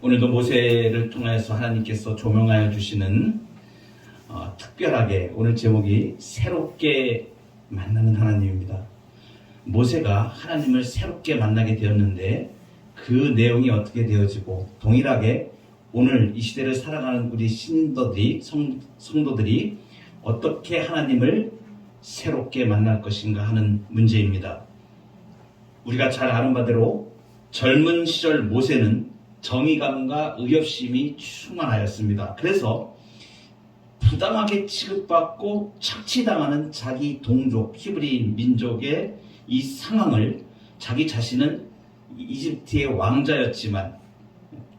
오늘도 모세를 통해서 하나님께서 조명하여 주시는 특별하게 오늘 제목이 새롭게 만나는 하나님입니다. 모세가 하나님을 새롭게 만나게 되었는데 그 내용이 어떻게 되어지고 동일하게 오늘 이 시대를 살아가는 우리 성도들이 어떻게 하나님을 새롭게 만날 것인가 하는 문제입니다. 우리가 잘 아는 바대로 젊은 시절 모세는 정의감과 의협심이 충만하였습니다. 그래서 부당하게 취급받고 착취당하는 자기 동족 히브리 민족의 이 상황을 자기 자신은 이집트의 왕자였지만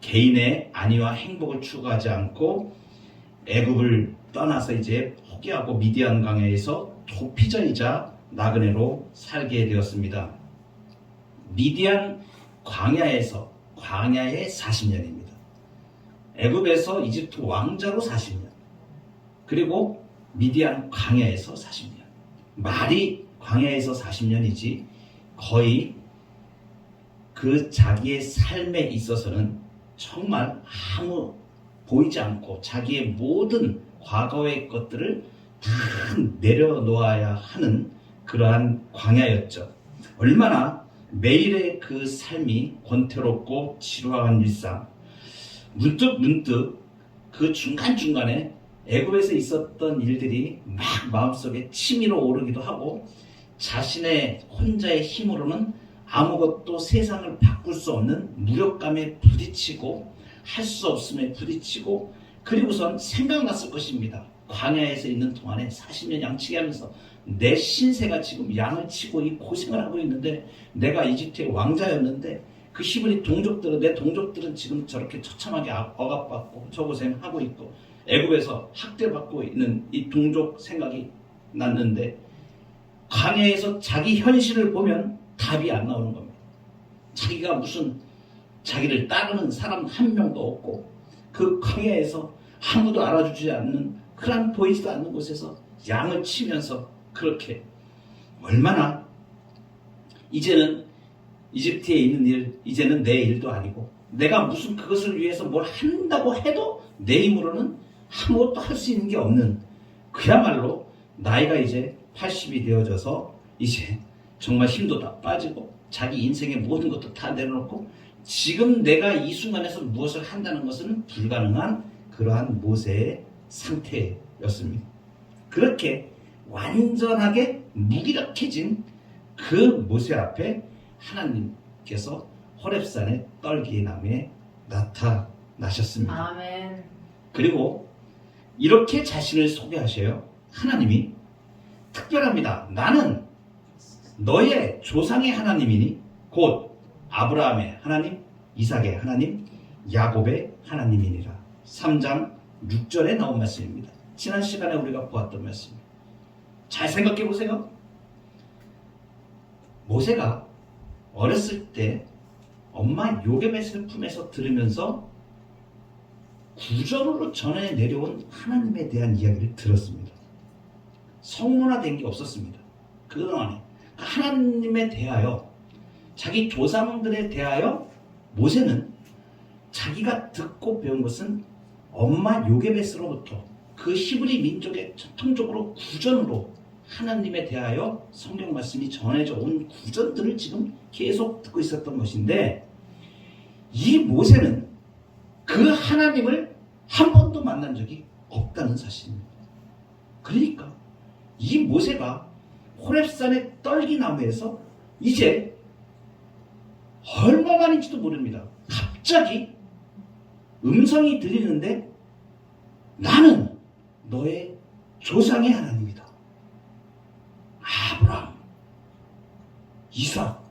개인의 안위와 행복을 추구하지 않고 애굽을 떠나서 이제 포기하고 미디안 광야에서 도피자이자 나그네로 살게 되었습니다. 미디안 광야의 40년입니다. 애굽에서 이집트 왕자로 40년, 그리고 미디안 광야에서 40년. 말이 광야에서 40년이지 거의 그 자기의 삶에 있어서는 정말 아무 보이지 않고 자기의 모든 과거의 것들을 다 내려놓아야 하는 그러한 광야였죠. 얼마나 매일의 그 삶이 권태롭고 지루한 일상, 문득 그 중간중간에 애굽에서 있었던 일들이 막 마음속에 치밀어 오르기도 하고 자신의 혼자의 힘으로는 아무것도 세상을 바꿀 수 없는 무력감에 부딪히고 할 수 없음에 부딪히고 그리고선 생각났을 것입니다. 광야에서 있는 동안에 40년 양치기 하면서 내 신세가 지금 양을 치고 이 고생을 하고 있는데 내가 이집트의 왕자였는데 그 히브리 동족들은 내 동족들은 지금 저렇게 처참하게 억압받고 저 고생하고 있고 애굽에서 학대받고 있는 이 동족 생각이 났는데 광야에서 자기 현실을 보면 답이 안 나오는 겁니다. 자기가 무슨 자기를 따르는 사람 한 명도 없고 그 광야에서 아무도 알아주지 않는 그런 보이지도 않는 곳에서 양을 치면서 그렇게 얼마나 이제는 이집트에 있는 일 이제는 내 일도 아니고 내가 무슨 그것을 위해서 뭘 한다고 해도 내 힘으로는 아무것도 할 수 있는 게 없는 그야말로 나이가 이제 80이 되어져서 이제 정말 힘도 다 빠지고 자기 인생의 모든 것도 다 내려놓고 지금 내가 이 순간에서 무엇을 한다는 것은 불가능한 그러한 모세의 상태였습니다. 그렇게 완전하게 무기력해진 그 모세 앞에 하나님께서 호렙산의 떨기나무에 나타나셨습니다. 아멘. 그리고 이렇게 자신을 소개하셔요. 하나님이 특별합니다. 나는 너의 조상의 하나님이니 곧 아브라함의 하나님, 이삭의 하나님, 야곱의 하나님이니라. 3장 6절에 나온 말씀입니다. 지난 시간에 우리가 보았던 말씀입니다. 잘 생각해 보세요. 모세가 어렸을 때 엄마 요괴벳을 품에서 들으면서 구절으로 전해 내려온 하나님에 대한 이야기를 들었습니다. 성문화된 게 없었습니다. 그동안에 하나님에 대하여 자기 조상들에 대하여 모세는 자기가 듣고 배운 것은 엄마 요게벳으로부터 그 히브리 민족의 전통적으로 구전으로 하나님에 대하여 성경 말씀이 전해져 온 구전들을 지금 계속 듣고 있었던 것인데 이 모세는 그 하나님을 한 번도 만난 적이 없다는 사실입니다. 그러니까 이 모세가 호렙산의 떨기나무에서 이제 얼마만인지도 모릅니다. 갑자기 음성이 들리는데 나는 너의 조상의 하나님이다. 아브라함, 이삭,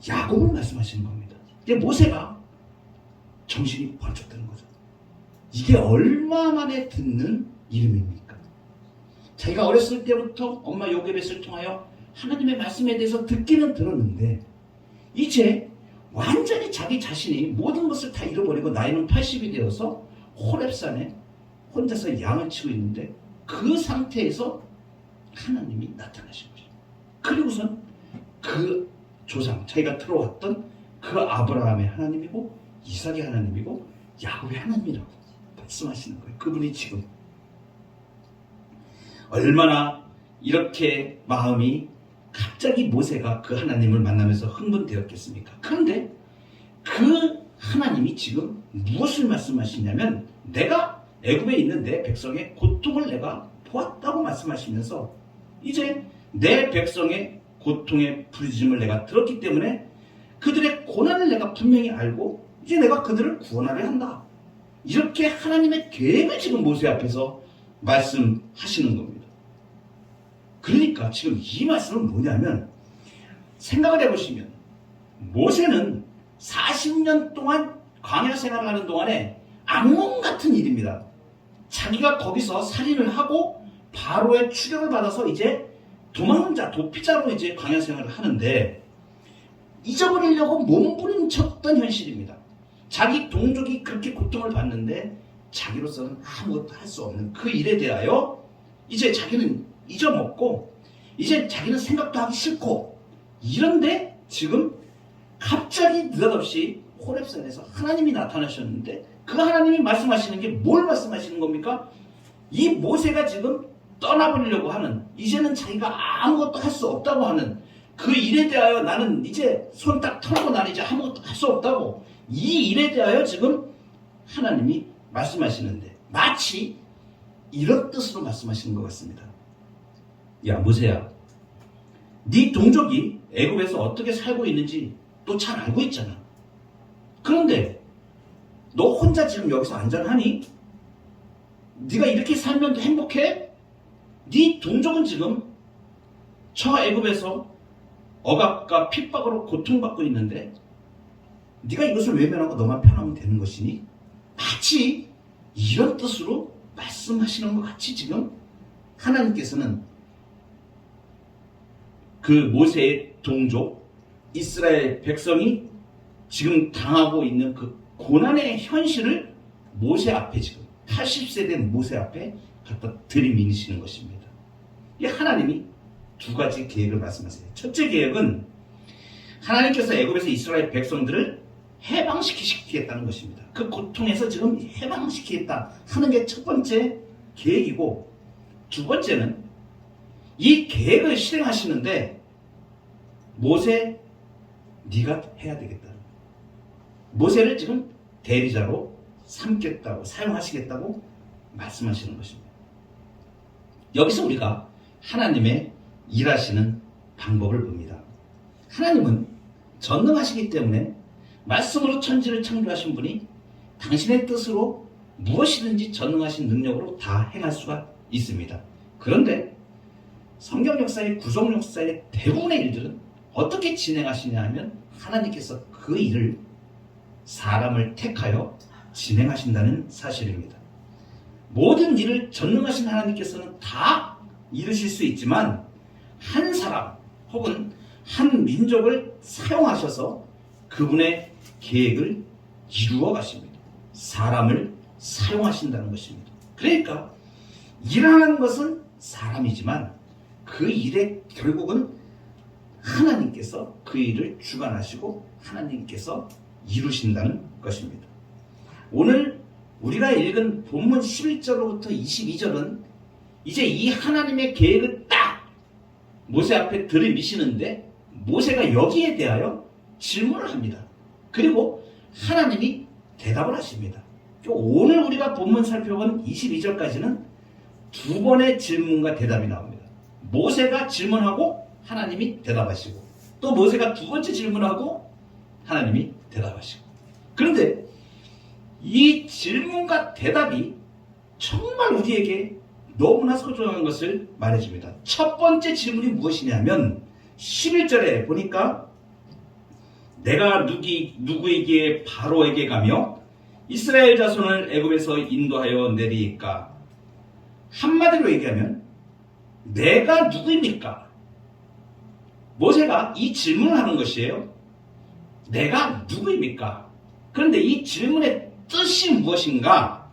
야곱을 말씀하시는 겁니다. 이제 모세가 정신이 번쩍 드는 거죠. 이게 얼마 만에 듣는 이름입니까? 자기가 어렸을 때부터 엄마 요게벳을 통하여 하나님의 말씀에 대해서 듣기는 들었는데 이제 완전히 자기 자신이 모든 것을 다 잃어버리고 나이는 80이 되어서 호렙산에 혼자서 양을 치고 있는데 그 상태에서 하나님이 나타나신 거죠. 그리고선 그 조상, 자기가 들어왔던 그 아브라함의 하나님이고 이삭의 하나님이고 야곱의 하나님이라고 말씀하시는 거예요. 그분이 지금 얼마나 이렇게 마음이 갑자기 모세가 그 하나님을 만나면서 흥분되었겠습니까? 그런데 그 하나님이 지금 무엇을 말씀하시냐면 내가 애굽에 있는 내 백성의 고통을 내가 보았다고 말씀하시면서 이제 내 백성의 고통의 부르짖음을 내가 들었기 때문에 그들의 고난을 내가 분명히 알고 이제 내가 그들을 구원하려 한다. 이렇게 하나님의 계획을 지금 모세 앞에서 말씀하시는 겁니다. 그러니까 지금 이 말씀은 뭐냐면 생각을 해보시면 모세는 40년 동안 광야 생활을 하는 동안에 악몽 같은 일입니다. 자기가 거기서 살인을 하고 바로의 추격을 받아서 이제 도망자, 도피자로 이제 광야 생활을 하는데 잊어버리려고 몸부림쳤던 현실입니다. 자기 동족이 그렇게 고통을 받는데 자기로서는 아무것도 할 수 없는 그 일에 대하여 이제 자기는 잊어먹고 이제 자기는 생각도 하기 싫고 이런데 지금 갑자기 느닷없이 호렙산에서 하나님이 나타나셨는데 그 하나님이 말씀하시는 게 뭘 말씀하시는 겁니까? 이 모세가 지금 떠나버리려고 하는 이제는 자기가 아무것도 할 수 없다고 하는 그 일에 대하여 나는 이제 손 딱 털고 나는 이제 아무것도 할 수 없다고 이 일에 대하여 지금 하나님이 말씀하시는데 마치 이런 뜻으로 말씀하시는 것 같습니다. 야 모세야, 네 동족이 애굽에서 어떻게 살고 있는지 너 잘 알고 있잖아. 그런데 너 혼자 지금 여기서 안전하니? 네가 이렇게 살면 행복해? 네 동족은 지금 저 애굽에서 억압과 핍박으로 고통받고 있는데 네가 이것을 외면하고 너만 편하면 되는 것이니? 마치 이런 뜻으로 말씀하시는 것 같이 지금 하나님께서는 그 모세의 동족 이스라엘 백성이 지금 당하고 있는 그 고난의 현실을 모세 앞에 지금 80세 된 모세 앞에 갖다 들이미시는 것입니다. 이 하나님이 두 가지 계획을 말씀하세요. 첫째 계획은 하나님께서 애굽에서 이스라엘 백성들을 해방시키겠다는 것입니다. 그 고통에서 지금 해방시키겠다 하는 게 첫 번째 계획이고 두 번째는 이 계획을 실행하시는데 모세 네가 해야 되겠다. 모세를 지금 대리자로 삼겠다고 사용하시겠다고 말씀하시는 것입니다. 여기서 우리가 하나님의 일하시는 방법을 봅니다. 하나님은 전능하시기 때문에 말씀으로 천지를 창조하신 분이 당신의 뜻으로 무엇이든지 전능하신 능력으로 다 행할 수가 있습니다. 그런데 성경 역사의 구속 역사의 대부분의 일들은 어떻게 진행하시냐 하면 하나님께서 그 일을 사람을 택하여 진행하신다는 사실입니다. 모든 일을 전능하신 하나님께서는 다 이루실 수 있지만 한 사람 혹은 한 민족을 사용하셔서 그분의 계획을 이루어 가십니다. 사람을 사용하신다는 것입니다. 그러니까 일하는 것은 사람이지만 그 일의 결국은 하나님께서 그 일을 주관하시고 하나님께서 이루신다는 것입니다. 오늘 우리가 읽은 본문 11절로부터 22절은 이제 이 하나님의 계획을 딱 모세 앞에 들이미시는데 모세가 여기에 대하여 질문을 합니다. 그리고 하나님이 대답을 하십니다. 오늘 우리가 본문 살펴본 22절까지는 두 번의 질문과 대답이 나옵니다. 모세가 질문하고 하나님이 대답하시고 또 모세가 두 번째 질문하고 하나님이 대답하시고 그런데 이 질문과 대답이 정말 우리에게 너무나 소중한 것을 말해줍니다. 첫 번째 질문이 무엇이냐면 11절에 보니까 내가 누구에게 바로에게 가며 이스라엘 자손을 애굽에서 인도하여 내리까 한마디로 얘기하면 내가 누구입니까? 모세가 이 질문을 하는 것이에요. 내가 누구입니까? 그런데 이 질문의 뜻이 무엇인가?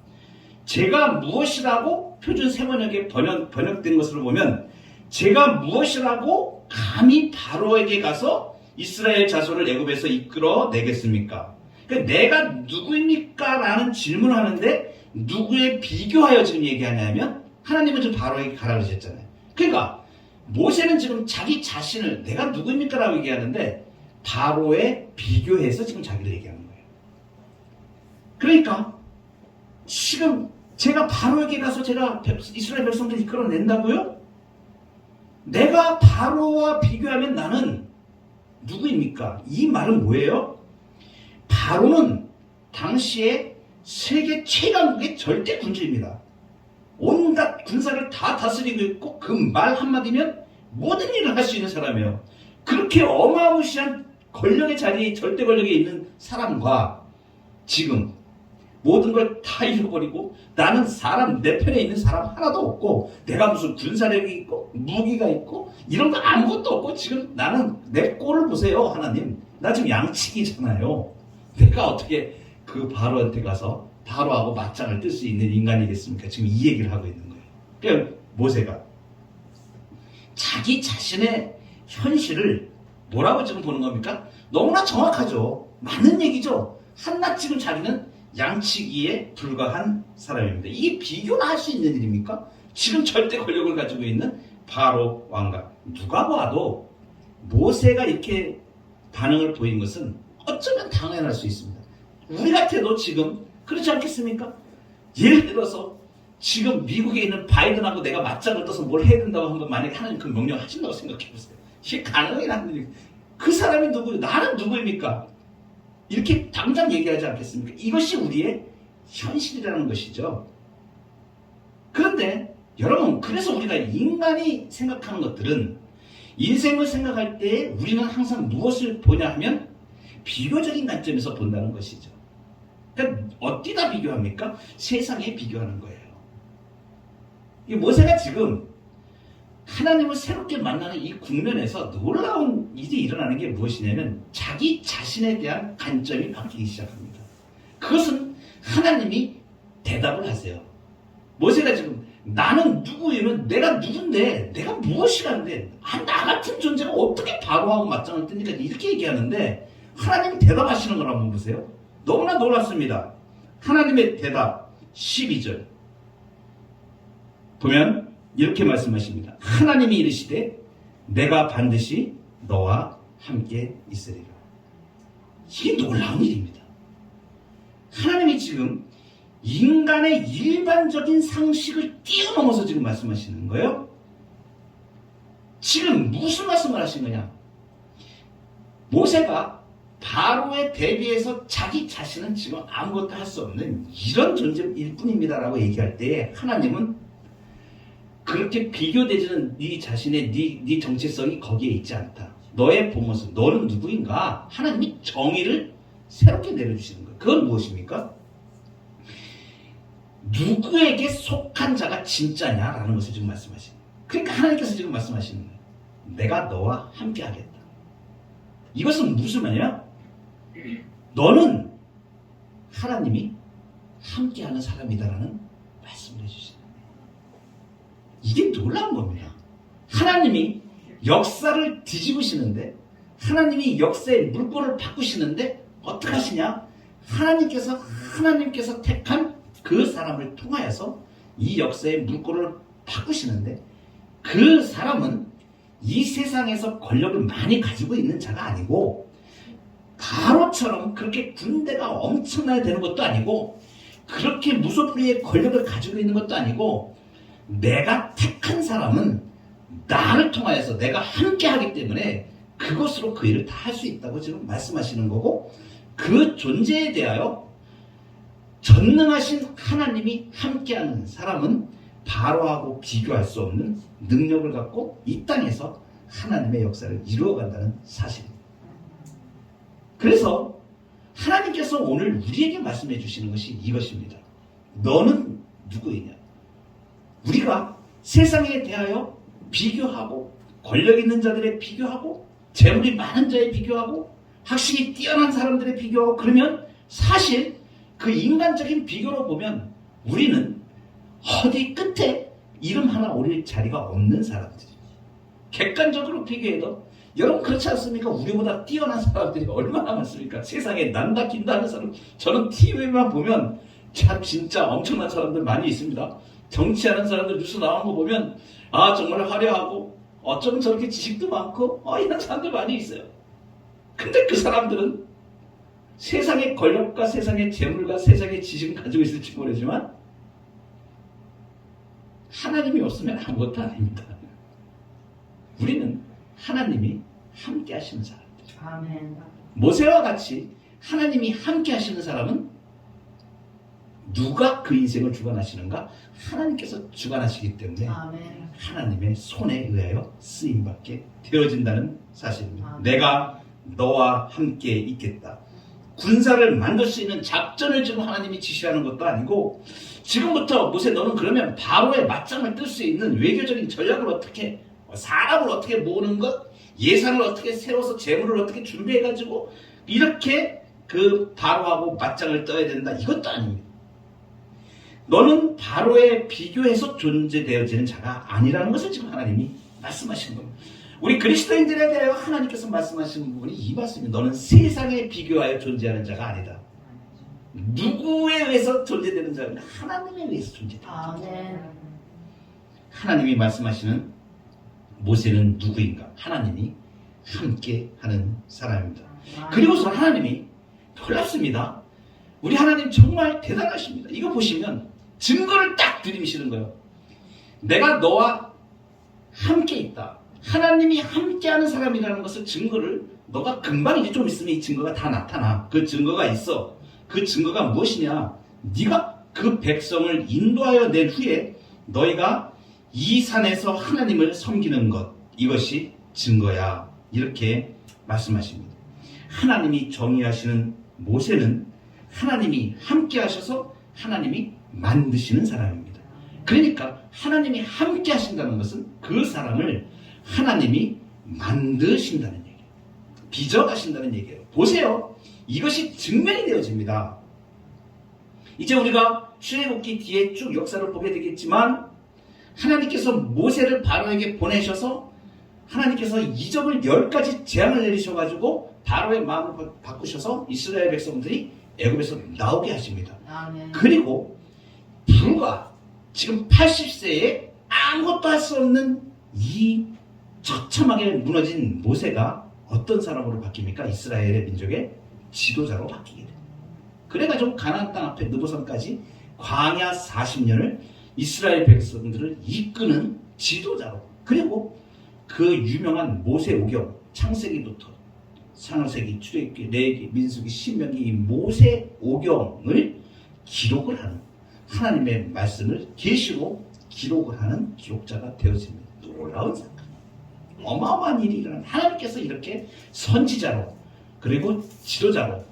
제가 무엇이라고 표준 세번역에 번역된 것으로 보면 제가 무엇이라고 감히 바로에게 가서 이스라엘 자손을 애굽에서 이끌어 내겠습니까? 그러니까 내가 누구입니까? 라는 질문을 하는데 누구에 비교하여 지금 얘기하냐면 하나님은 지금 바로에게 가라 그러셨잖아요. 그러니까 모세는 지금 자기 자신을 내가 누구입니까? 라고 얘기하는데 바로에 비교해서 지금 자기를 얘기하는 거예요. 그러니까 지금 제가 바로에게 가서 제가 이스라엘 백성들 이끌어낸다고요? 내가 바로와 비교하면 나는 누구입니까? 이 말은 뭐예요? 바로는 당시에 세계 최강국의 절대 군주입니다. 온갖 군사를 다 다스리고 있고 그 말 한마디면 모든 일을 할 수 있는 사람이에요. 그렇게 어마무시한 권력의 자리에 절대 권력에 있는 사람과 지금 모든 걸 다 잃어버리고 나는 사람 내 편에 있는 사람 하나도 없고 내가 무슨 군사력이 있고 무기가 있고 이런 거 아무것도 없고 지금 나는 내 꼴을 보세요. 하나님 나 지금 양치기잖아요. 내가 어떻게 그 바로한테 가서 바로하고 맞짱을 뜰 수 있는 인간이겠습니까? 지금 이 얘기를 하고 있는 거예요. 그러니까 모세가 자기 자신의 현실을 뭐라고 지금 보는 겁니까? 너무나 정확하죠. 맞는 얘기죠. 한낱 지금 자기는 양치기에 불과한 사람입니다. 이게 비교나 할 수 있는 일입니까? 지금 절대 권력을 가지고 있는 바로 왕과 누가 봐도 모세가 이렇게 반응을 보인 것은 어쩌면 당연할 수 있습니다. 우리 같아도 지금 그렇지 않겠습니까? 예를 들어서 지금 미국에 있는 바이든하고 내가 맞짱을 떠서 뭘 해야 된다고 한번 만약에 하나님 그 명령 하신다고 생각해 보세요. 이게 가능해 하는 그 사람이 누구예요? 나는 누구입니까? 이렇게 당장 얘기하지 않겠습니까? 이것이 우리의 현실이라는 것이죠. 그런데 여러분 그래서 우리가 인간이 생각하는 것들은 인생을 생각할 때 우리는 항상 무엇을 보냐 하면 비교적인 관점에서 본다는 것이죠. 그러니까 어디다 비교합니까? 세상에 비교하는 거예요. 이 모세가 지금 하나님을 새롭게 만나는 이 국면에서 놀라운 일이 일어나는 게 무엇이냐면 자기 자신에 대한 관점이 바뀌기 시작합니다. 그것은 하나님이 대답을 하세요. 모세가 지금 나는 누구이면 내가 누군데 내가 무엇이라는데 나 같은 존재가 어떻게 바로하고 맞짱을 뜨니까 이렇게 얘기하는데 하나님이 대답하시는 걸 한번 보세요. 너무나 놀랍습니다. 하나님의 대답 12절 보면 이렇게 말씀하십니다. 하나님이 이르시되 내가 반드시 너와 함께 있으리라. 이게 놀라운 일입니다. 하나님이 지금 인간의 일반적인 상식을 뛰어넘어서 지금 말씀하시는 거예요. 지금 무슨 말씀을 하신 거냐? 모세가 바로에 대비해서 자기 자신은 지금 아무것도 할 수 없는 이런 존재일 뿐입니다라고 얘기할 때 하나님은 그렇게 비교되지는 네 자신의 네 정체성이 거기에 있지 않다. 너의 본모습, 너는 누구인가? 하나님이 정의를 새롭게 내려주시는 거예요. 그건 무엇입니까? 누구에게 속한 자가 진짜냐라는 것을 지금 말씀하시는 거예요. 그러니까 하나님께서 지금 말씀하시는 거예요. 내가 너와 함께 하겠다. 이것은 무슨 말이냐? 너는 하나님이 함께하는 사람이다라는 말씀을 해주시는 거예요. 이게 놀라운 겁니다. 하나님이 역사를 뒤집으시는데 하나님이 역사의 물꼬를 바꾸시는데 어떻게 하시냐? 하나님께서 택한 그 사람을 통하여서 이 역사의 물꼬를 바꾸시는데 그 사람은 이 세상에서 권력을 많이 가지고 있는 자가 아니고 바로처럼 그렇게 군대가 엄청나게 되는 것도 아니고 그렇게 무소불위의 권력을 가지고 있는 것도 아니고 내가 택한 사람은 나를 통하여서 내가 함께 하기 때문에 그것으로 그 일을 다 할 수 있다고 지금 말씀하시는 거고 그 존재에 대하여 전능하신 하나님이 함께하는 사람은 바로하고 비교할 수 없는 능력을 갖고 이 땅에서 하나님의 역사를 이루어간다는 사실입니다. 그래서 하나님께서 오늘 우리에게 말씀해 주시는 것이 이것입니다. 너는 누구이냐? 우리가 세상에 대하여 비교하고 권력 있는 자들에 비교하고 재물이 많은 자에 비교하고 학식이 뛰어난 사람들에 비교하고 그러면 사실 그 인간적인 비교로 보면 우리는 어디 끝에 이름 하나 올릴 자리가 없는 사람들이에요. 객관적으로 비교해도 여러분 그렇지 않습니까? 우리보다 뛰어난 사람들이 얼마나 많습니까? 세상에 난다 긴다 하는 사람, 저는 TV만 보면 참 진짜 엄청난 사람들 많이 있습니다. 정치하는 사람들 뉴스 나오는 거 보면 아 정말 화려하고 어쩌면 저렇게 지식도 많고 이런 사람들 많이 있어요. 근데 그 사람들은 세상의 권력과 세상의 재물과 세상의 지식을 가지고 있을지 모르지만 하나님이 없으면 아무것도 아닙니다. 우리는 하나님이 함께 하시는 사람들. 아멘. 모세와 같이 하나님이 함께 하시는 사람은 누가 그 인생을 주관하시는가? 하나님께서 주관하시기 때문에 아멘. 하나님의 손에 의하여 쓰임받게 되어진다는 사실입니다. 아멘. 내가 너와 함께 있겠다. 군사를 만들 수 있는 작전을 지금 하나님이 지시하는 것도 아니고 지금부터 모세 너는 그러면 바로의 맞짱을 뜰 수 있는 외교적인 전략을 어떻게 사람을 어떻게 모으는 것 예산을 어떻게 세워서 재물을 어떻게 준비해가지고 이렇게 그 바로하고 맞짱을 떠야 된다 이것도 아닙니다. 너는 바로에 비교해서 존재되어지는 자가 아니라는 것을 지금 하나님이 말씀하시는 겁니다. 우리 그리스도인들에 대하여 하나님께서 말씀하시는 부분이 이 말씀입니다. 너는 세상에 비교하여 존재하는 자가 아니다. 누구에 의해서 존재되는 자는 하나님에 의해서 존재된다. 아멘. 하나님이 말씀하시는 모세는 누구인가? 하나님이 함께 하는 사람입니다. 그리고서 하나님이 놀랍습니다. 우리 하나님 정말 대단하십니다. 이거 보시면 증거를 딱 드리시는 거예요. 내가 너와 함께 있다. 하나님이 함께하는 사람이라는 것을 증거를 너가 금방 이제 좀 있으면 이 증거가 다 나타나. 그 증거가 있어. 그 증거가 무엇이냐? 네가 그 백성을 인도하여 낸 후에 너희가 이 산에서 하나님을 섬기는 것 이것이 증거야. 이렇게 말씀하십니다. 하나님이 정의하시는 모세는 하나님이 함께 하셔서 하나님이 만드시는 사람입니다. 그러니까 하나님이 함께 하신다는 것은 그 사람을 하나님이 만드신다는 얘기예요. 빚어가신다는 얘기예요. 보세요. 이것이 증명이 되어집니다. 이제 우리가 출애굽기 뒤에 쭉 역사를 보게 되겠지만 하나님께서 모세를 바로에게 보내셔서 하나님께서 이적을 10가지 재앙을 내리셔가지고 바로의 마음을 바꾸셔서 이스라엘 백성들이 애굽에서 나오게 하십니다. 아멘. 그리고 불과 지금 80세에 아무것도 할 수 없는 이 처참하게 무너진 모세가 어떤 사람으로 바뀝니까? 이스라엘의 민족의 지도자로 바뀌게 됩니다. 그래가지고 가나안 땅 앞에 느보산까지 광야 40년을 이스라엘 백성들을 이끄는 지도자로 그리고 그 유명한 모세오경 창세기부터 창세기, 출애굽기, 레위기, 민수기, 신명기 이 모세오경을 기록을 하는 하나님의 말씀을 계시로 기록을 하는 기록자가 되어집니다. 놀라운 사건. 어마어마한 일이 일어난 하나님께서 이렇게 선지자로 그리고 지도자로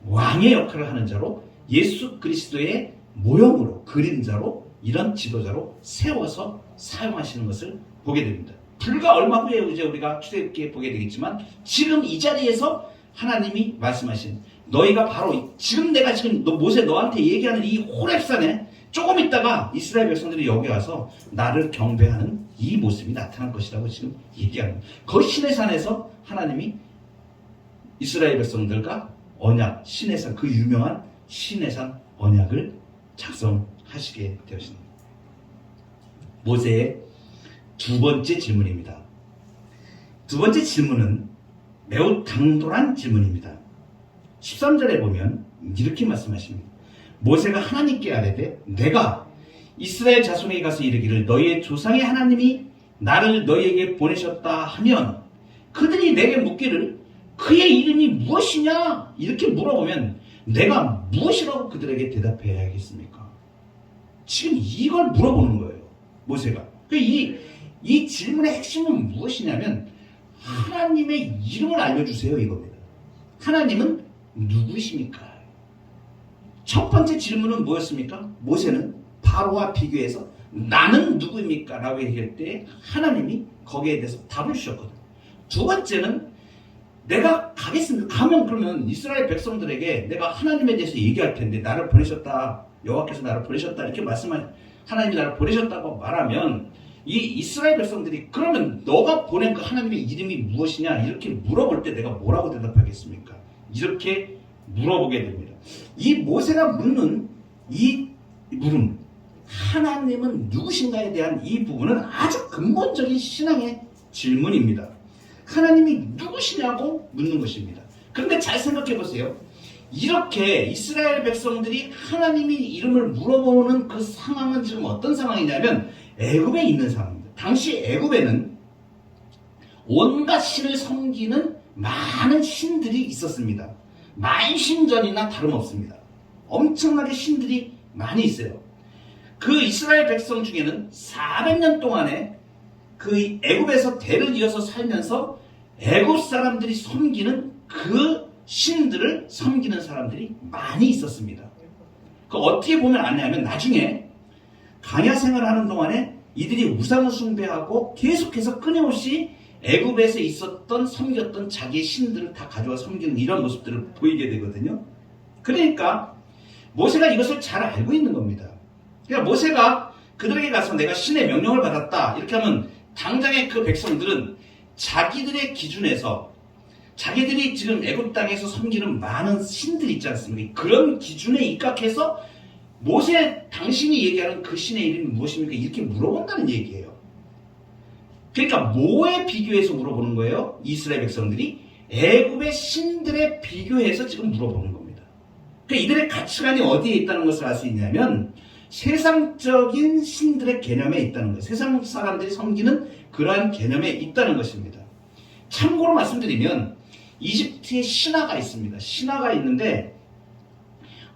왕의 역할을 하는 자로 예수 그리스도의 모형으로 그림자로 이런 지도자로 세워서 사용하시는 것을 보게 됩니다. 불과 얼마 후에 이제 우리가 출애굽기에 보게 되겠지만 지금 이 자리에서 하나님이 말씀하신 너희가 바로 지금 내가 지금 모세 너한테 얘기하는 이 호렙산에 조금 있다가 이스라엘 백성들이 여기 와서 나를 경배하는 이 모습이 나타날 것이라고 지금 얘기하는 그 시내산에서 하나님이 이스라엘 백성들과 언약 시내산 그 유명한 시내산 언약을 작성하시게 되었습니다. 모세의 두 번째 질문입니다. 두 번째 질문은 매우 당돌한 질문입니다. 13절에 보면 이렇게 말씀하십니다. 모세가 하나님께 아뢰되 내가 이스라엘 자손에게 가서 이르기를 너희의 조상의 하나님이 나를 너희에게 보내셨다 하면 그들이 내게 묻기를 그의 이름이 무엇이냐 이렇게 물어보면 내가 무엇이라고 그들에게 대답해야겠습니까? 지금 이걸 물어보는 거예요. 모세가. 이 질문의 핵심은 무엇이냐면 하나님의 이름을 알려주세요 이겁니다. 하나님은 누구십니까? 첫 번째 질문은 뭐였습니까? 모세는 바로와 비교해서 나는 누구입니까? 라고 얘기할 때 하나님이 거기에 대해서 답을 주셨거든요. 두 번째는 내가 가겠습니다. 가면 그러면 이스라엘 백성들에게 내가 하나님에 대해서 얘기할 텐데 나를 보내셨다. 여호와께서 나를 보내셨다. 이렇게 하나님이 나를 보내셨다고 말하면 이 이스라엘 백성들이 그러면 너가 보낸 그 하나님의 이름이 무엇이냐 이렇게 물어볼 때 내가 뭐라고 대답하겠습니까? 이렇게 물어보게 됩니다. 이 모세가 묻는 이 물음, 하나님은 누구신가에 대한 이 부분은 아주 근본적인 신앙의 질문입니다. 하나님이 누구시냐고 묻는 것입니다. 그런데 잘 생각해 보세요. 이렇게 이스라엘 백성들이 하나님의 이름을 물어보는 그 상황은 지금 어떤 상황이냐면 애굽에 있는 상황입니다. 당시 애굽에는 온갖 신을 섬기는 많은 신들이 있었습니다. 만신전이나 다름없습니다. 엄청나게 신들이 많이 있어요. 그 이스라엘 백성 중에는 400년 동안에 그 애굽에서 대를 이어서 살면서 애굽 사람들이 섬기는 그 신들을 섬기는 사람들이 많이 있었습니다. 그 어떻게 보면 아냐면 나중에 광야 생활하는 동안에 이들이 우상을 숭배하고 계속해서 끊임없이 애굽에서 있었던 섬겼던 자기의 신들을 다 가져와 섬기는 이런 모습들을 보이게 되거든요. 그러니까 모세가 이것을 잘 알고 있는 겁니다. 그러니까 모세가 그들에게 가서 내가 신의 명령을 받았다 이렇게 하면 당장의 그 백성들은 자기들의 기준에서 자기들이 지금 애굽 땅에서 섬기는 많은 신들이 있지 않습니까? 그런 기준에 입각해서 모세 당신이 얘기하는 그 신의 이름이 무엇입니까? 이렇게 물어본다는 얘기예요. 그러니까 뭐에 비교해서 물어보는 거예요? 이스라엘 백성들이 애굽의 신들에 비교해서 지금 물어보는 겁니다. 그러니까 이들의 가치관이 어디에 있다는 것을 알 수 있냐면 세상적인 신들의 개념에 있다는 거예요. 세상 사람들이 섬기는 그러한 개념에 있다는 것입니다. 참고로 말씀드리면 이집트에 신화가 있습니다. 신화가 있는데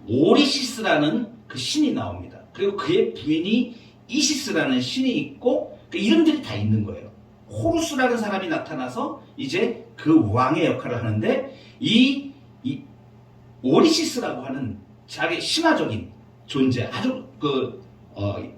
오리시스라는 그 신이 나옵니다. 그리고 그의 부인이 이시스라는 신이 있고 그 이름들이 다 있는 거예요. 호루스라는 사람이 나타나서 이제 그 왕의 역할을 하는데 이 오리시스라고 하는 자기 신화적인 존재, 아주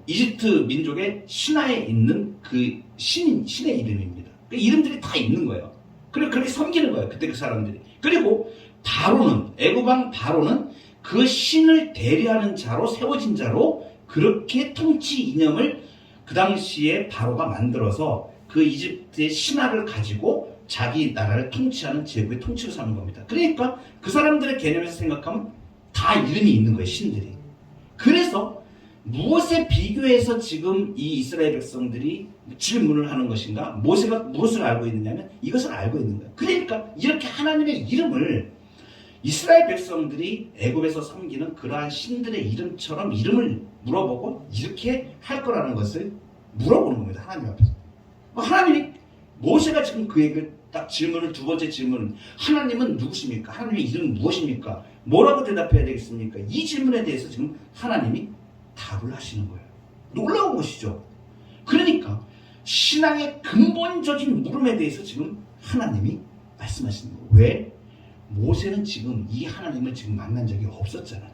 이집트 민족의 신화에 있는 그 신의 이름입니다. 그 이름들이 다 있는 거예요. 그리고 그렇게 섬기는 거예요. 그때 그 사람들이. 그리고 바로는, 애굽왕 바로는 그 신을 대리하는 자로 세워진 자로 그렇게 통치 이념을 그 당시에 바로가 만들어서 그 이집트의 신화를 가지고 자기 나라를 통치하는 제국의 통치로 삼는 겁니다. 그러니까 그 사람들의 개념에서 생각하면 다 이름이 있는 거예요. 신들이. 그래서 무엇에 비교해서 지금 이 이스라엘 백성들이 질문을 하는 것인가? 모세가 무엇을 알고 있느냐면 이것을 알고 있는 거예요. 그러니까 이렇게 하나님의 이름을 이스라엘 백성들이 애굽에서 섬기는 그러한 신들의 이름처럼 이름을 물어보고 이렇게 할 거라는 것을 물어보는 겁니다. 하나님 앞에서. 하나님이 모세가 지금 그에게 딱 질문을 두 번째 질문 하나님은 누구십니까? 하나님의 이름은 무엇입니까? 뭐라고 대답해야 되겠습니까? 이 질문에 대해서 지금 하나님이 답을 하시는 거예요. 놀라운 것이죠. 그러니까 신앙의 근본적인 물음에 대해서 지금 하나님이 말씀하시는 거예요. 왜? 모세는 지금 이 하나님을 지금 만난 적이 없었잖아요.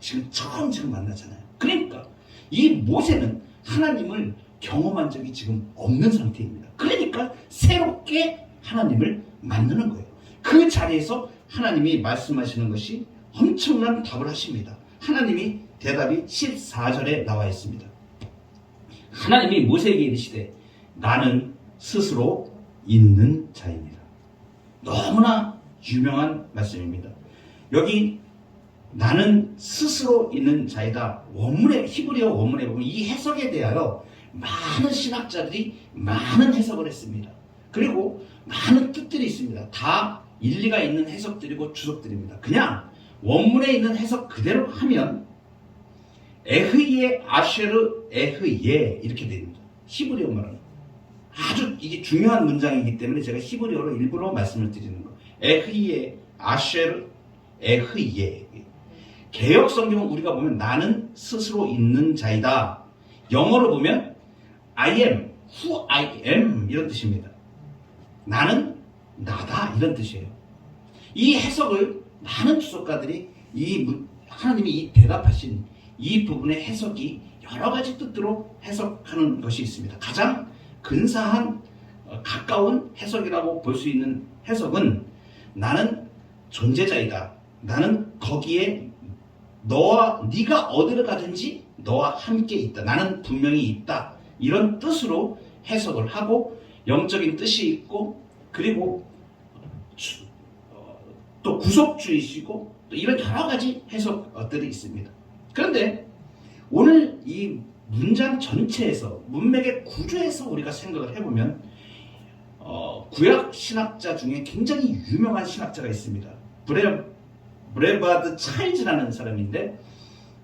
지금 처음 만나잖아요. 그러니까 이 모세는 하나님을 경험한 적이 지금 없는 상태입니다. 그러니까 새롭게 하나님을 만나는 거예요. 그 자리에서 하나님이 말씀하시는 것이 엄청난 답을 하십니다. 하나님이 대답이 14절에 나와 있습니다. 하나님이 모세에게 이르시되 나는 스스로 있는 자입니다. 너무나 유명한 말씀입니다. 여기 나는 스스로 있는 자이다. 원문의 히브리어 원문에 보면 이 해석에 대하여 많은 신학자들이 많은 해석을 했습니다. 그리고 많은 뜻들이 있습니다. 다 일리가 있는 해석들이고 주석들입니다. 그냥 원문에 있는 해석 그대로 하면 에흐예 아쉐르 에흐예 이렇게 됩니다. 히브리어 말은 아주 이게 중요한 문장이기 때문에 제가 히브리어로 일부러 말씀을 드리는 거예요. 에흐예 아쉐르 에흐예. 개역 성경은 우리가 보면 나는 스스로 있는 자이다. 영어로 보면 I am, who I am 이런 뜻입니다. 나는 나다 이런 뜻이에요. 이 해석을 많은 주석가들이 하나님이 이 대답하신 이 부분의 해석이 여러 가지 뜻으로 해석하는 것이 있습니다. 가장 근사한 가까운 해석이라고 볼 수 있는 해석은 나는 존재자이다. 나는 거기에 네가 어디를 가든지 너와 함께 있다. 나는 분명히 있다. 이런 뜻으로 해석을 하고 영적인 뜻이 있고 그리고 또 구속주의시고 또 이런 여러 가지 해석들이 있습니다. 그런데 오늘 이 문장 전체에서 문맥의 구조에서 우리가 생각을 해보면 구약 신학자 중에 굉장히 유명한 신학자가 있습니다. 브레바드 차일즈라는 사람인데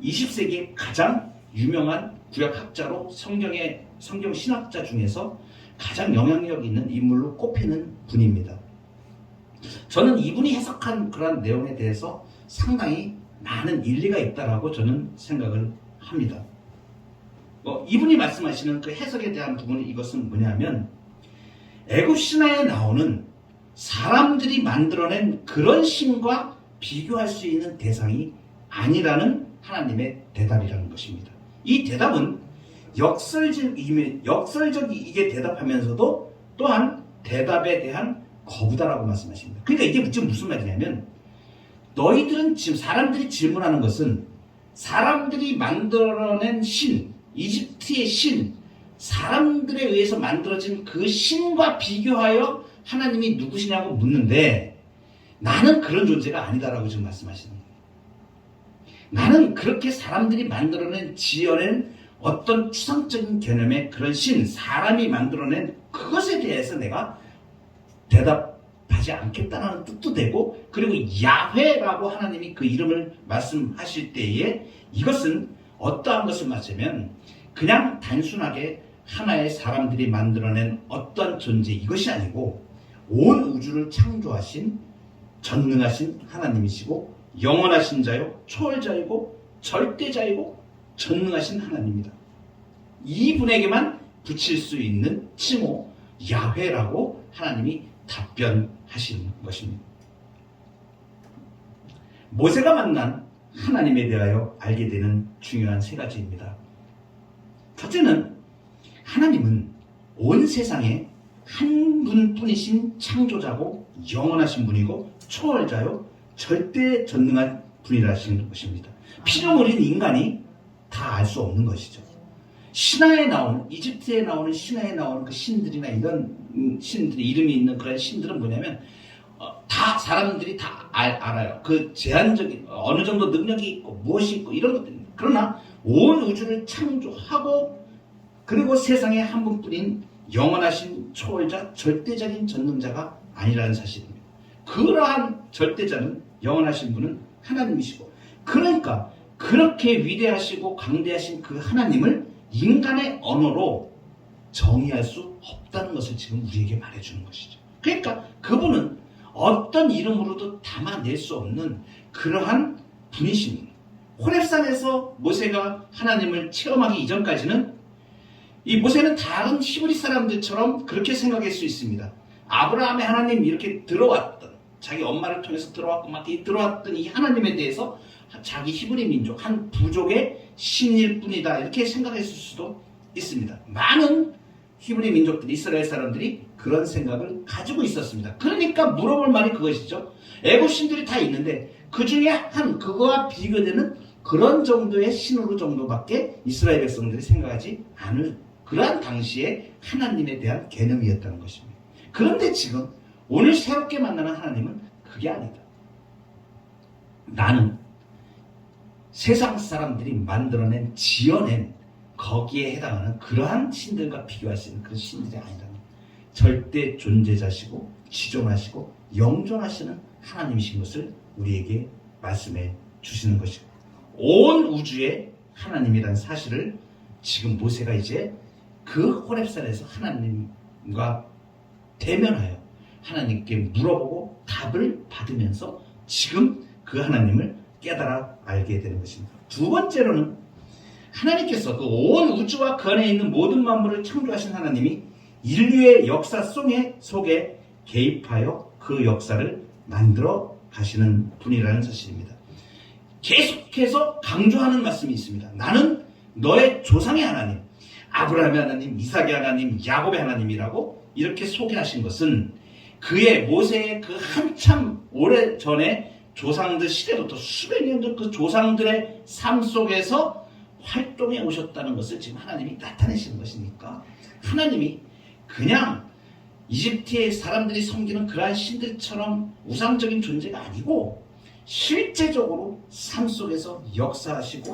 20세기 가장 유명한 구약학자로 성경 신학자 중에서 가장 영향력 있는 인물로 꼽히는 분입니다. 저는 이분이 해석한 그런 내용에 대해서 상당히 많은 일리가 있다라고 저는 생각을 합니다. 이분이 말씀하시는 그 해석에 대한 부분은 이것은 뭐냐면 애굽 신화에 나오는 사람들이 만들어낸 그런 신과 비교할 수 있는 대상이 아니라는 하나님의 대답이라는 것입니다. 이 대답은 역설적이게 대답하면서도 또한 대답에 대한 거부다라고 말씀하십니다. 그러니까 이게 지금 무슨 말이냐면 너희들은 지금 사람들이 질문하는 것은 사람들이 만들어낸 신, 이집트의 신, 사람들에 의해서 만들어진 그 신과 비교하여 하나님이 누구시냐고 묻는데 나는 그런 존재가 아니다라고 지금 말씀하시는 거예요. 나는 그렇게 사람들이 만들어낸 지어낸 어떤 추상적인 개념의 그런 신, 사람이 만들어낸 그것에 대해서 내가 대답하지 않겠다는 뜻도 되고 그리고 야훼라고 하나님이 그 이름을 말씀하실 때에 이것은 어떠한 것을 말하자면 그냥 단순하게 하나의 사람들이 만들어낸 어떤 존재 이것이 아니고 온 우주를 창조하신 전능하신 하나님이시고 영원하신 자요 초월자이고 절대자이고 전능하신 하나님입니다. 이분에게만 붙일 수 있는 칭호 야훼라고 하나님이 답변하시는 것입니다. 모세가 만난 하나님에 대하여 알게 되는 중요한 세 가지입니다. 첫째는 하나님은 온 세상에 한 분뿐이신 창조자고 영원하신 분이고 초월자요 절대 전능한 분이라시는 것입니다. 피조물인 인간이 다 알 수 없는 것이죠. 신화에 나오는 이집트에 나오는 신화에 나오는 그 신들이나 이런 신들이 이름이 있는 그런 신들은 뭐냐면 다 사람들이 다 알아요. 그 제한적인 어느 정도 능력이 있고 무엇이 있고 이런 것들입니다. 그러나 온 우주를 창조하고 그리고 세상에 한 분뿐인 영원하신 초월자 절대적인 전능자가 아니라는 사실입니다. 그러한 절대자는 영원하신 분은 하나님이시고 그러니까 그렇게 위대하시고 강대하신 그 하나님을 인간의 언어로 정의할 수 없다는 것을 지금 우리에게 말해주는 것이죠. 그러니까 그분은 어떤 이름으로도 담아낼 수 없는 그러한 분이십니다. 호렙산에서 모세가 하나님을 체험하기 이전까지는 이 모세는 다른 히브리 사람들처럼 그렇게 생각할 수 있습니다. 아브라함의 하나님 이렇게 들어왔던 자기 엄마를 통해서 들어왔고 막 들어왔던 이 하나님에 대해서 자기 히브리 민족 한 부족의 신일 뿐이다 이렇게 생각했을 수도 있습니다. 많은 히브리 민족들 이스라엘 사람들이 그런 생각을 가지고 있었습니다. 그러니까 물어볼 말이 그것이죠. 애굽 신들이 다 있는데 그 중에 한 그거와 비교되는 그런 정도의 신으로 정도밖에 이스라엘 백성들이 생각하지 않을 그러한 당시에 하나님에 대한 개념이었다는 것입니다. 그런데 지금 오늘 새롭게 만나는 하나님은 그게 아니다. 나는 세상 사람들이 만들어낸 지어낸 거기에 해당하는 그러한 신들과 비교할 수 있는 그런 신들이 아니다. 절대 존재자시고 지존하시고 영존하시는 하나님이신 것을 우리에게 말씀해 주시는 것이고 온 우주의 하나님이라는 사실을 지금 모세가 이제 그 호렙산에서 하나님과 대면하여 하나님께 물어보고 답을 받으면서 지금 그 하나님을 깨달아 알게 되는 것입니다. 두 번째로는 하나님께서 그 온 우주와 그 안에 있는 모든 만물을 창조하신 하나님이 인류의 역사 속에 개입하여 그 역사를 만들어 가시는 분이라는 사실입니다. 계속해서 강조하는 말씀이 있습니다. 나는 너의 조상의 하나님, 아브라함의 하나님, 이삭의 하나님, 야곱의 하나님이라고 이렇게 소개하신 것은 그의 모세의 그 한참 오래 전에 조상들 시대부터 수백 년 전 그 조상들의 삶 속에서 활동해 오셨다는 것을 지금 하나님이 나타내시는 것이니까 하나님이 그냥 이집트의 사람들이 섬기는 그러한 신들처럼 우상적인 존재가 아니고 실제적으로 삶 속에서 역사하시고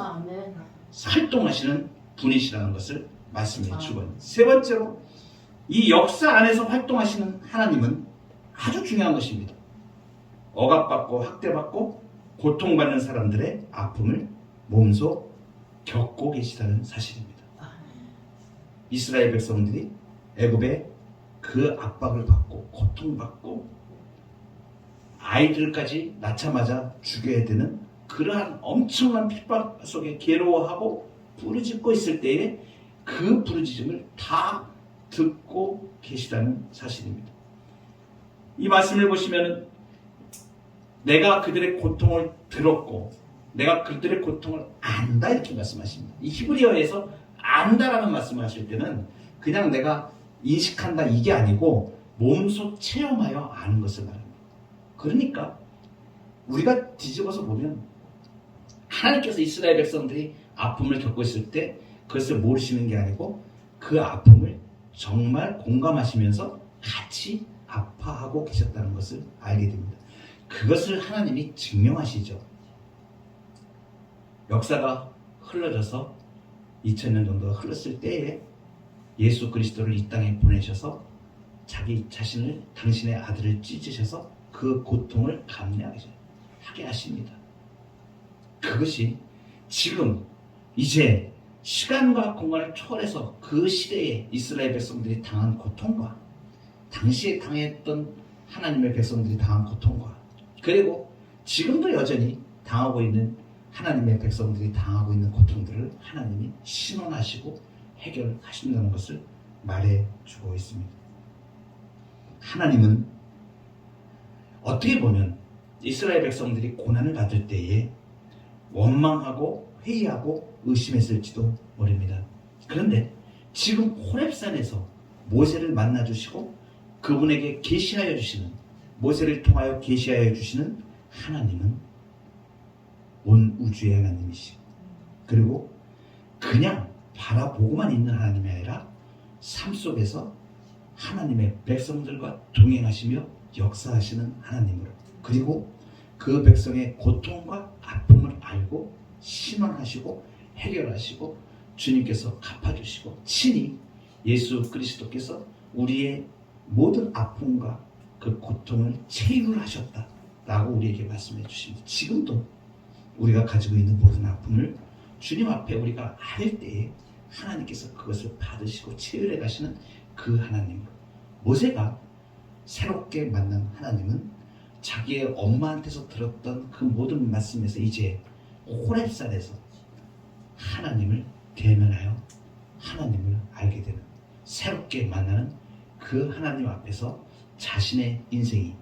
활동하시는 분이시라는 것을 말씀해 주거든요. 세 번째로 이 역사 안에서 활동하시는 하나님은 아주 중요한 것입니다. 억압받고 학대받고 고통받는 사람들의 아픔을 몸소 겪고 계시다는 사실입니다. 이스라엘 백성들이 애굽의 그 압박을 받고 고통받고 아이들까지 낳자마자 죽여야 되는 그러한 엄청난 핍박 속에 괴로워하고 부르짖고 있을 때에 그 부르짖음을 다 듣고 계시다는 사실입니다. 이 말씀을 보시면 내가 그들의 고통을 들었고 내가 그들의 고통을 안다 이렇게 말씀하십니다. 이 히브리어에서 안다라는 말씀을 하실 때는 그냥 내가 인식한다 이게 아니고 몸소 체험하여 아는 것을 말합니다. 그러니까 우리가 뒤집어서 보면 하나님께서 이스라엘 백성들이 아픔을 겪고 있을 때 그것을 모르시는 게 아니고 그 아픔을 정말 공감하시면서 같이 아파하고 계셨다는 것을 알게 됩니다. 그것을 하나님이 증명하시죠. 역사가 흘러져서 2000년 정도가 흘렀을 때에 예수 그리스도를 이 땅에 보내셔서 자기 자신을 당신의 아들을 찢으셔서 그 고통을 감내하게 하십니다. 그것이 지금 이제 시간과 공간을 초월해서 그 시대에 이스라엘 백성들이 당한 고통과 당시에 당했던 하나님의 백성들이 당한 고통과 그리고 지금도 여전히 당하고 있는 하나님의 백성들이 당하고 있는 고통들을 하나님이 신원하시고 해결하신다는 것을 말해주고 있습니다. 하나님은 어떻게 보면 이스라엘 백성들이 고난을 받을 때에 원망하고 회의하고 의심했을지도 모릅니다. 그런데 지금 호렙산에서 모세를 만나주시고 그분에게 계시하여 주시는 모세를 통하여 계시하여 주시는 하나님은 온 우주의 하나님이시고 그리고 그냥 바라보고만 있는 하나님이 아니라 삶 속에서 하나님의 백성들과 동행하시며 역사하시는 하나님으로 그리고 그 백성의 고통과 아픔을 알고 신원하시고 해결하시고 주님께서 갚아주시고 친히 예수 그리스도께서 우리의 모든 아픔과 그 고통을 체휼하셨다라고 우리에게 말씀해 주십니다. 지금도 우리가 가지고 있는 모든 아픔을 주님 앞에 우리가 할 때에 하나님께서 그것을 받으시고 체휼해 가시는 그 하나님으로 모세가 새롭게 만난 하나님은 자기의 엄마한테서 들었던 그 모든 말씀에서 이제 호렙산에서 하나님을 대면하여 하나님을 알게 되는 새롭게 만나는 그 하나님 앞에서 자신의 인생이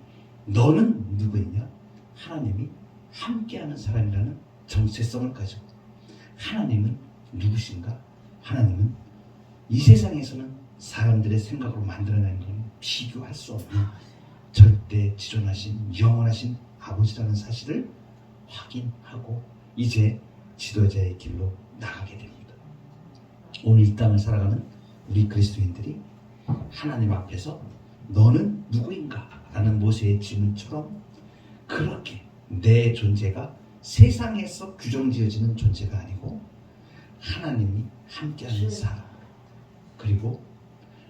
너는 누구이냐? 하나님이 함께하는 사람이라는 정체성을 가지고 하나님은 누구신가? 하나님은 이 세상에서는 사람들의 생각으로 만들어내는 건 비교할 수 없는 절대 지존하신 영원하신 아버지라는 사실을 확인하고 이제 지도자의 길로 나가게 됩니다. 오늘 이 땅을 살아가는 우리 그리스도인들이 하나님 앞에서 너는 누구인가? 라는 모세의 질문처럼 그렇게 내 존재가 세상에서 규정지어지는 존재가 아니고 하나님이 함께하는 사람 그리고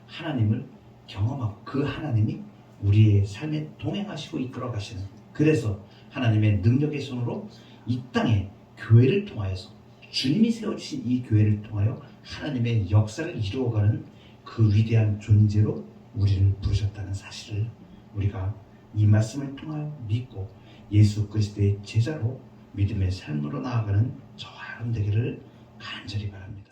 하나님을 경험하고 그 하나님이 우리의 삶에 동행하시고 이끌어가시는 그래서 하나님의 능력의 손으로 이 땅에 교회를 통하여서 주님이 세워주신 이 교회를 통하여 하나님의 역사를 이루어가는 그 위대한 존재로 우리를 부르셨다는 사실을 우리가 이 말씀을 통하여 믿고 예수 그리스도의 제자로 믿음의 삶으로 나아가는 저와 여러분 되기를 간절히 바랍니다.